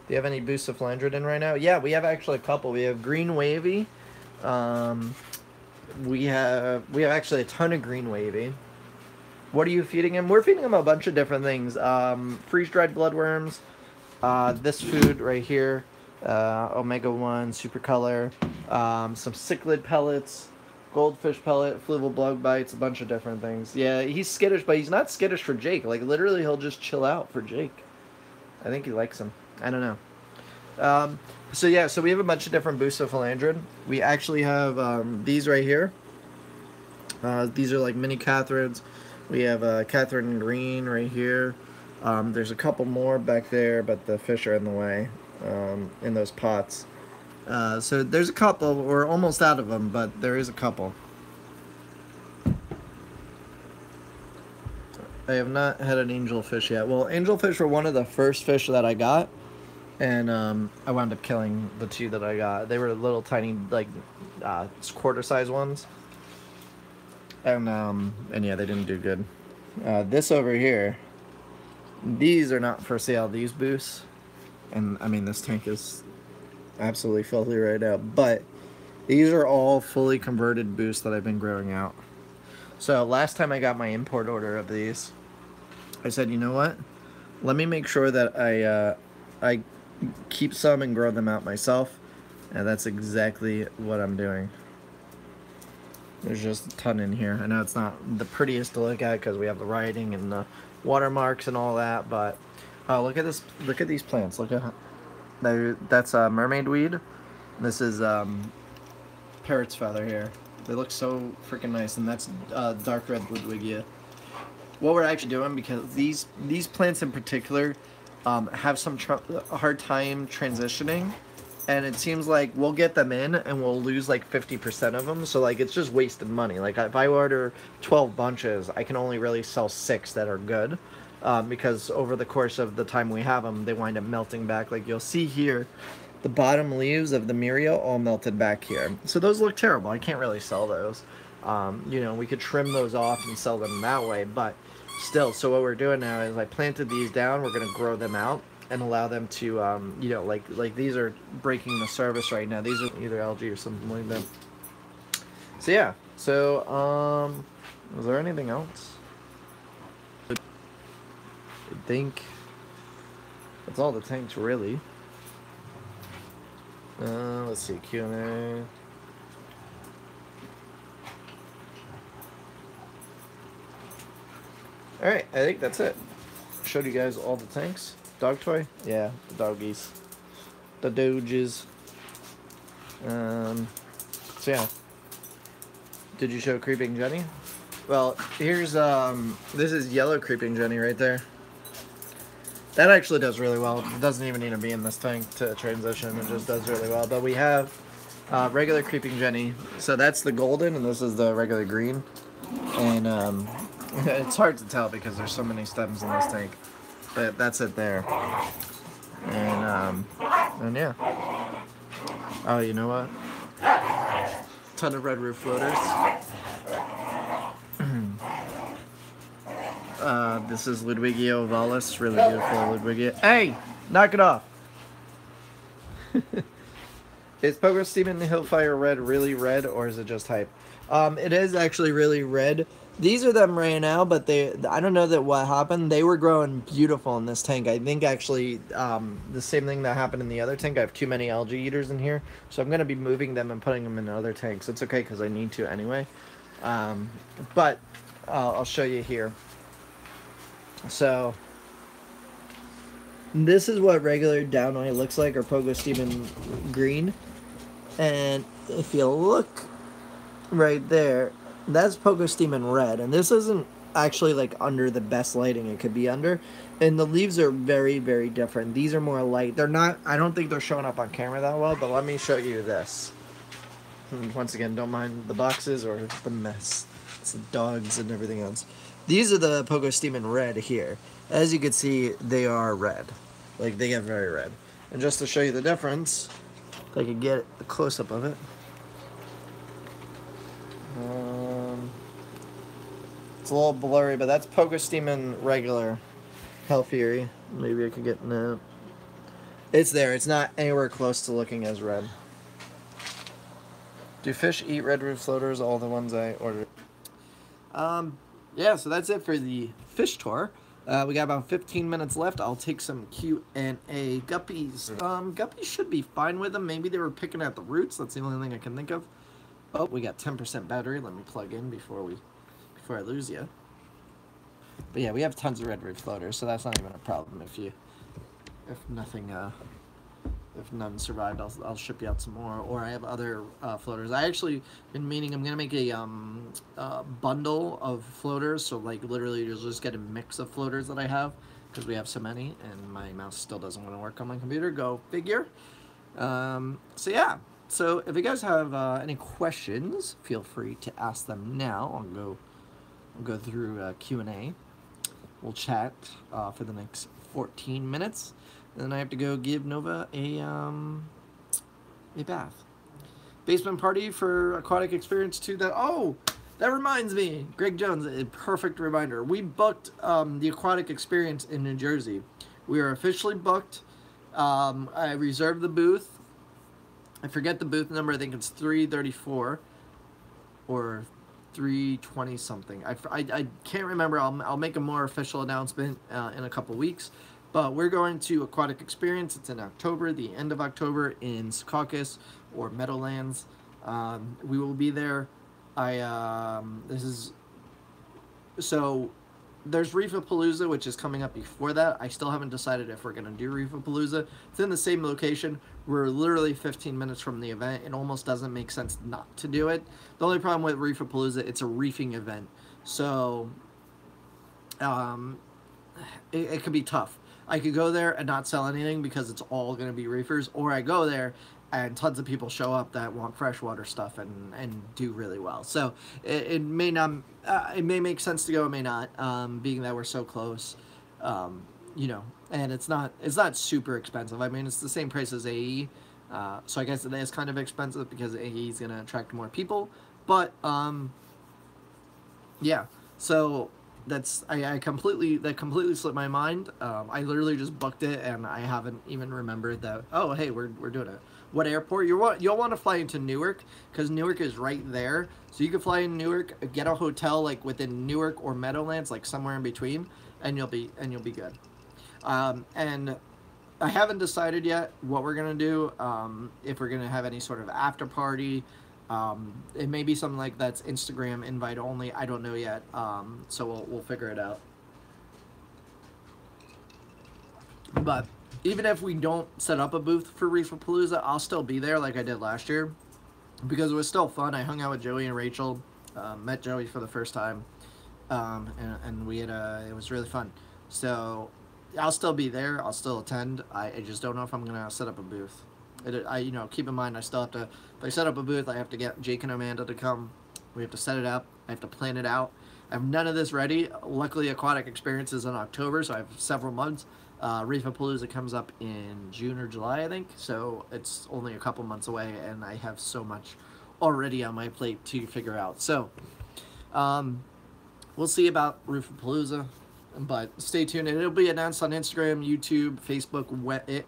Do you have any Bucephalandra in right now? Yeah, we have actually a couple. We have green wavy. We have actually a ton of green wavy. What are you feeding him? We're feeding him a bunch of different things. Freeze-dried bloodworms. This food right here. Omega-1, super color. Some cichlid pellets. Goldfish pellet, fluval bug bites, a bunch of different things. Yeah, he's skittish, but he's not skittish for Jake. Like, literally, he'll just chill out for Jake. I think he likes him. I don't know. So yeah, so we have a bunch of different Bucephalandra. We actually have these right here. These are like mini Catherines. We have Catherine Green right here. There's a couple more back there, but the fish are in the way in those pots. So there's a couple. We're almost out of them, but there is a couple. I have not had an angelfish yet. Well, angelfish were one of the first fish that I got, and I wound up killing the two that I got. They were little tiny, like quarter-size ones, and yeah, they didn't do good. This over here, these are not for sale. These boosts, and I mean this tank is absolutely filthy right now, but these are all fully converted boosts that I've been growing out. So last time I got my import order of these, I said, you know what? Let me make sure that I keep some and grow them out myself, and that's exactly what I'm doing. There's just a ton in here. I know it's not the prettiest to look at because we have the writing and the watermarks and all that, but oh, look at this! Look at these plants. Look at that's mermaid weed. This is parrot's feather here. They look so freaking nice, and that's dark red Ludwigia. What we're actually doing, because these plants in particular have some hard time transitioning, and it seems like we'll get them in and we'll lose like 50% of them, so like it's just wasted money. Like if I order 12 bunches, I can only really sell 6 that are good, because over the course of the time we have them, they wind up melting back. Like you'll see here, the bottom leaves of the Mirio all melted back here. So those look terrible. I can't really sell those. You know, we could trim those off and sell them that way, but still. So what we're doing now is I planted these down. We're going to grow them out and allow them to, you know, like these are breaking the surface right now. These are either algae or something like that. So yeah. So, was there anything else? I think that's all the tanks really. Let's see, Q&A. Alright, I think that's it. Showed you guys all the tanks. Dog toy? Yeah, the doggies. The doges. So yeah. Did you show Creeping Jenny? Well, here's, this is yellow Creeping Jenny right there. That actually does really well. It doesn't even need to be in this tank to transition. It just does really well. But we have regular Creeping Jenny. So that's the golden, and this is the regular green. And it's hard to tell because there's so many stems in this tank. But that's it there. And yeah. Oh, you know what? Ton of red roof floaters. This is Ludwigia ovalis, really beautiful Ludwigia. Hey! Knock it off! Is Pogo Steam Hillfire Red really red, or is it just hype? It is actually really red. These are them right now, but I don't know that what happened. They were growing beautiful in this tank. I think actually the same thing that happened in the other tank. I have too many algae eaters in here, so I'm going to be moving them and putting them in other tanks. It's okay because I need to anyway. But I'll show you here. So this is what regular down eye looks like, or Pogo Steam green. And if you look right there, that's Pogo Steam red. And this isn't actually like under the best lighting it could be under. And the leaves are very, very different. These are more light. They're not, I don't think they're showing up on camera that well, but let me show you this. And once again, don't mind the boxes or the mess. It's the dogs and everything else. These are the Pogo Steam red here. As you can see, they are red. Like, they get very red. And just to show you the difference, if I could get a close-up of it. It's a little blurry, but that's Pogo Steam regular Hell Fury. Maybe I could get in that. It's there. It's not anywhere close to looking as red. Do fish eat red roof floaters? All the ones I ordered. Yeah, so that's it for the fish tour. We got about 15 minutes left. I'll take some Q&A. Guppies. Guppies should be fine with them. Maybe they were picking at the roots. That's the only thing I can think of. Oh, we got 10% battery. Let me plug in before I lose you. But yeah, we have tons of red roof floaters, so that's not even a problem. If none survived, I'll ship you out some more. Or I have other floaters. I actually been meaning I'm gonna make a bundle of floaters. So like literally, you'll just get a mix of floaters that I have because we have so many, and my mouse still doesn't want to work on my computer. Go figure. So yeah. So if you guys have any questions, feel free to ask them now. I'll go through Q&A. We'll chat for the next 14 minutes. And then I have to go give Nova a bath. Basement party for Aquatic Experience 2. That reminds me. Greg Jones, a perfect reminder. We booked the Aquatic Experience in New Jersey. We are officially booked. I reserved the booth. I forget the booth number. I think it's 334 or 320 something. I can't remember. I'll make a more official announcement in a couple weeks. But we're going to Aquatic Experience. It's in October, the end of October, in Secaucus or Meadowlands. We will be there. So there's Repapalooza, which is coming up before that. I still haven't decided if we're going to do Repapalooza. It's in the same location. We're literally 15 minutes from the event. It almost doesn't make sense not to do it. The only problem with Repapalooza, it's a reefing event. So it could be tough. I could go there and not sell anything because it's all going to be reefers, or I go there and tons of people show up that want freshwater stuff and do really well. So it may not, it may make sense to go, it may not, being that we're so close, you know, and it's not super expensive. I mean, it's the same price as AE, so I guess it is kind of expensive because AE is going to attract more people, but yeah, so that completely slipped my mind. I literally just booked it and I haven't even remembered that. Oh, hey, we're doing it. What airport? You'll want to fly into Newark because Newark is right there. So you can fly in Newark, get a hotel like within Newark or Meadowlands, like somewhere in between, and you'll be good. And I haven't decided yet what we're gonna do. If we're gonna have any sort of after party. It may be something like that's Instagram invite only. I don't know yet. So we'll figure it out. But even if we don't set up a booth for Repapalooza, I'll still be there like I did last year because it was still fun. I hung out with Joey and Rachel, met Joey for the first time, and we had it was really fun. So I'll still be there. I'll still attend. I just don't know if I'm gonna set up a booth. You know, keep in mind, I still have to, if I set up a booth, I have to get Jake and Amanda to come. We have to set it up. I have to plan it out. I have none of this ready. Luckily, Aquatic Experience is in October, so I have several months. Repapalooza comes up in June or July, I think, so it's only a couple months away, and I have so much already on my plate to figure out. So, we'll see about Repapalooza. But stay tuned, and it'll be announced on Instagram, YouTube, Facebook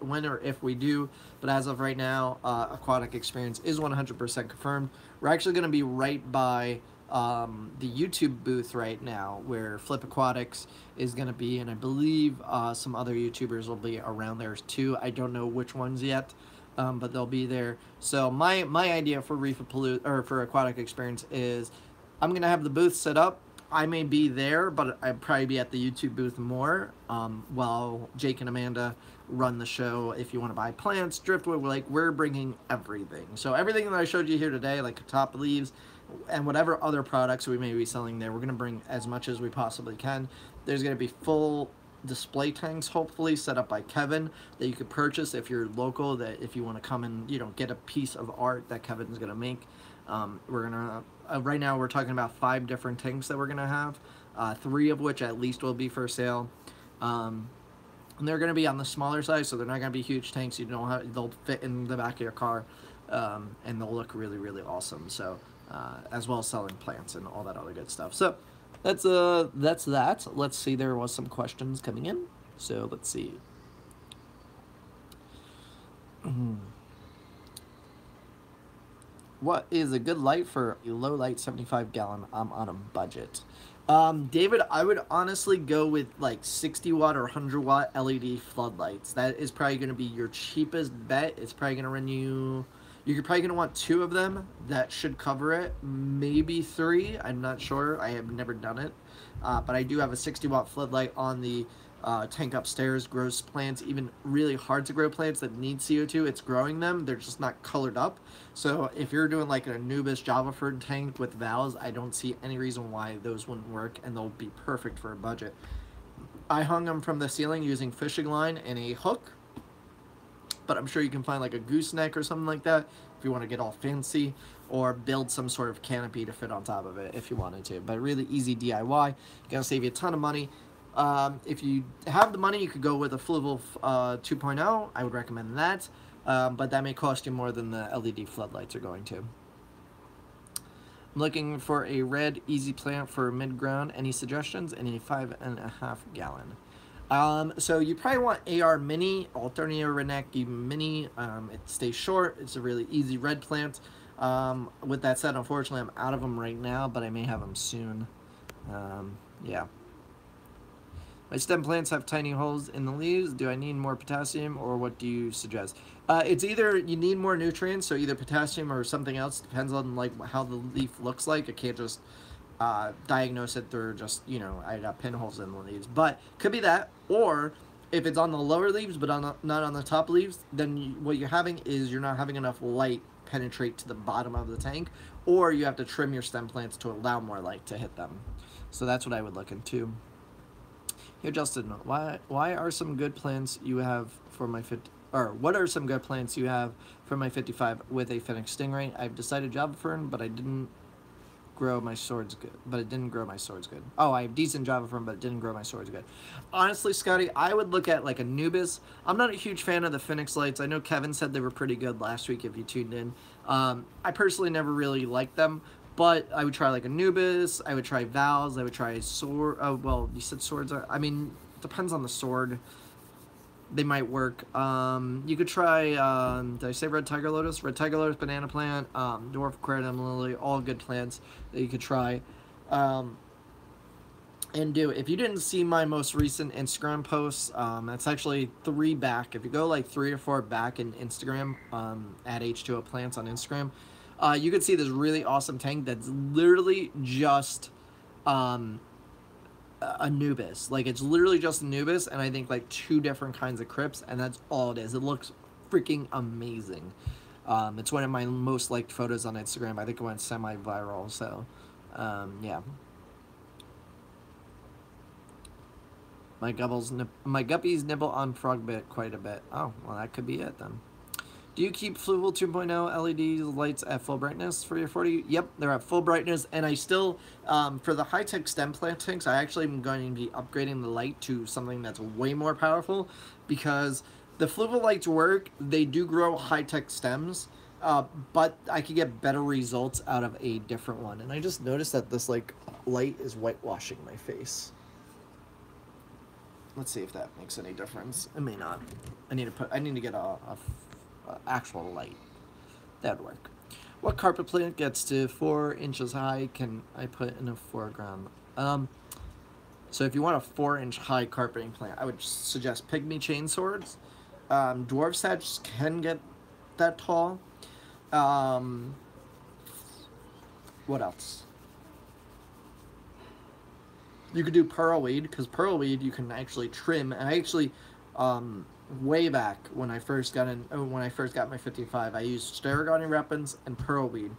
when or if we do. But as of right now, Aquatic Experience is 100% confirmed. We're actually going to be right by the YouTube booth right now, where Flip Aquatics is going to be, and I believe some other YouTubers will be around there too. I don't know which ones yet, but they'll be there. So my idea for Repapalooza, or for Aquatic Experience, is I'm going to have the booth set up. I may be there, but I'd probably be at the YouTube booth more, while Jake and Amanda run the show. If you want to buy plants, Driftwood, we're bringing everything. So everything that I showed you here today, like top leaves and whatever other products we may be selling there, we're going to bring as much as we possibly can. There's going to be full display tanks, hopefully, set up by Kevin that you could purchase if you're local, that if you want to come and, you know, get a piece of art that Kevin's going to make. We're going to... right now we're talking about 5 different tanks that we're going to have, 3 of which at least will be for sale. And they're going to be on the smaller side, so they're not going to be huge tanks. You know how they'll fit in the back of your car, and they'll look really, really awesome. So, as well as selling plants and all that other good stuff. So, that's that. Let's see, there was some questions coming in. So, let's see. What is a good light for a low light 75 gallon? I'm on a budget. David, I would honestly go with like 60 watt or 100 watt LED floodlights. That is probably going to be your cheapest bet. It's probably going to run you. You're probably going to want 2 of them. That should cover it. Maybe 3. I'm not sure. I have never done it. But I do have a 60 watt floodlight on the tank upstairs. Grows plants, even really hard to grow plants that need CO2. It's growing them. They're just not colored up. So if you're doing like an Anubis Java Fern tank with valves, I don't see any reason why those wouldn't work, and they'll be perfect for a budget. I hung them from the ceiling using fishing line and a hook, but I'm sure you can find like a gooseneck or something like that if you want to get all fancy, or build some sort of canopy to fit on top of it if you wanted to. But really easy DIY. Gonna save you a ton of money. If you have the money, you could go with a Fluval 2.0. I would recommend that. But that may cost you more than the LED floodlights are going to. I'm looking for a red easy plant for mid-ground. Any suggestions? Any 5.5 gallon. So you probably want AR Mini, Alternia Reneki Mini. It stays short. It's a really easy red plant. With that said, unfortunately, I'm out of them right now, but I may have them soon. Yeah. My stem plants have tiny holes in the leaves. Do I need more potassium, or what do you suggest? It's either you need more nutrients, so either potassium or something else. Depends on like how the leaf looks like. I can't just diagnose it through just, you know, I got pinholes in the leaves. But could be that, or if it's on the lower leaves but not on the top leaves, then what you're having is you're not having enough light penetrate to the bottom of the tank, or you have to trim your stem plants to allow more light to hit them. So that's what I would look into. Here, Justin, why are some good plants you have for my 50, or what are some good plants you have for my 55 with a Phoenix Stingray? I've decided Java Fern, but I didn't grow my swords good. Oh, I have decent Java Fern, but it didn't grow my swords good. Honestly, Scotty, I would look at like Anubis. I'm not a huge fan of the Phoenix lights. I know Kevin said they were pretty good last week if you tuned in. I personally never really liked them. But I would try like Anubis, I would try Valves, I would try Sword. Oh, well, you said swords are, I mean, depends on the sword. They might work. You could try, did I say Red Tiger Lotus? Red Tiger Lotus, Banana Plant, Dwarf Aquarium Lily, all good plants that you could try. And do. If you didn't see my most recent Instagram posts, that's actually 3 back. If you go like 3 or 4 back in Instagram, at H2O Plants on Instagram, you can see this really awesome tank that's literally just Anubis. Like, it's literally just Anubis, and I think like 2 different kinds of crypts, and that's all it is. It looks freaking amazing. It's one of my most liked photos on Instagram. I think it went semi-viral, so yeah. My guppies nibble on frog bit quite a bit. Oh, well, that could be it then. Do you keep Fluval 2.0 LED lights at full brightness for your 40? Yep, they're at full brightness, and I still, for the high-tech stem plant tanks, I actually am going to be upgrading the light to something that's way more powerful, because the Fluval lights work. They do grow high-tech stems, but I could get better results out of a different one. And I just noticed that this like light is whitewashing my face. Let's see if that makes any difference. It may not. I need to get a actual light. That would work. What carpet plant gets to 4 inches high can I put in a foreground? So if you want a 4-inch high carpeting plant, I would suggest pygmy chain swords. Dwarf sedge can get that tall. What else? You could do pearlweed, because pearlweed you can actually trim. And I actually, way back when I first got my 55, I used Staragoni Repens and pearlweed.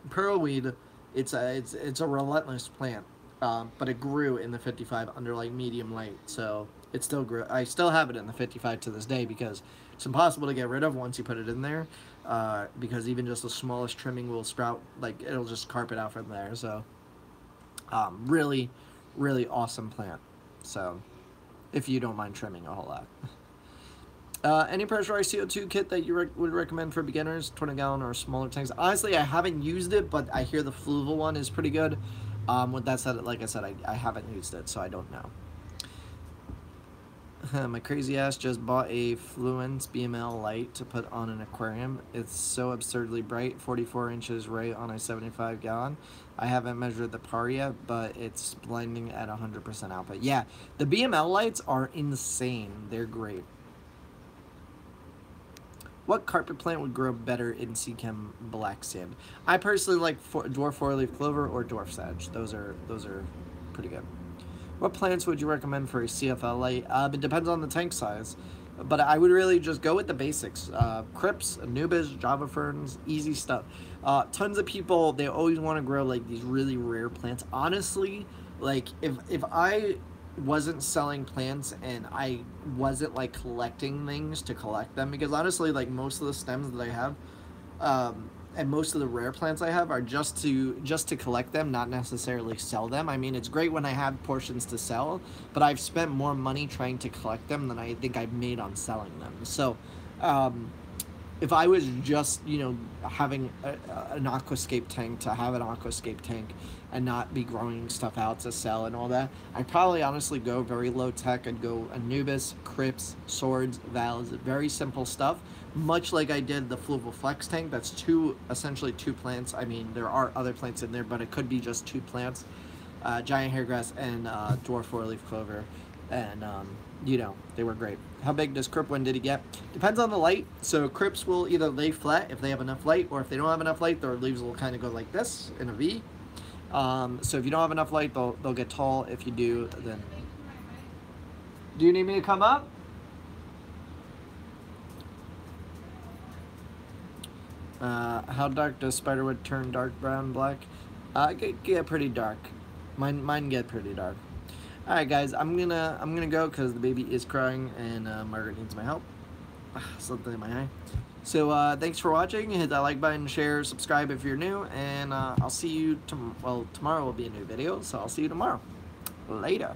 Pearlweed, it's a relentless plant, but it grew in the 55 under like medium light, so it still grew. I still have it in the 55 to this day, because it's impossible to get rid of once you put it in there, because even just the smallest trimming will sprout, like it'll just carpet out from there. So really awesome plant. So if you don't mind trimming a whole lot. Any pressurized CO2 kit that you would recommend for beginners, 20 gallon or smaller tanks? Honestly, I haven't used it, but I hear the Fluval one is pretty good. With that said, like I said, I haven't used it, so I don't know. My crazy ass just bought a Fluence BML light to put on an aquarium. It's so absurdly bright, 44 inches right on a 75 gallon. I haven't measured the par yet, but it's blinding at 100% output. Yeah, the BML lights are insane. They're great. What carpet plant would grow better in Seachem black sand? I personally like dwarf four-leaf clover or dwarf sedge. Those are pretty good. What plants would you recommend for a CFL light? It depends on the tank size, but I would really just go with the basics. Crypts, Anubis, Java ferns, easy stuff. Tons of people, they always want to grow like these really rare plants. Honestly, like if I wasn't selling plants and I wasn't like collecting things to collect them, because honestly, like most of the stems that I have, and most of the rare plants I have are just to collect them, not necessarily sell them. I mean, it's great when I have portions to sell, but I've spent more money trying to collect them than I think I've made on selling them. So if I was just, you know, having an aquascape tank to have an aquascape tank and not be growing stuff out to sell and all that, I'd probably honestly go very low tech. I'd go Anubis, Crypts, Swords, Valves, very simple stuff. Much like I did the Fluval Flex tank, that's essentially two plants. I mean, there are other plants in there, but it could be just two plants, giant hairgrass and dwarf four-leaf clover, and you know, they were great. How big does Crypt one did he get? Depends on the light. So Crypts will either lay flat if they have enough light, or if they don't have enough light, their leaves will kind of go like this in a V. So if you don't have enough light, they'll get tall. If you do, then... Do you need me to come up? How dark does spiderwood turn? Dark brown, black? Get pretty dark. Mine get pretty dark. All right, guys, I'm gonna go because the baby is crying and Margaret needs my help. Something in my eye. So thanks for watching. Hit that like button, share, subscribe if you're new, and I'll see you tomorrow will be a new video. So I'll see you tomorrow. Later.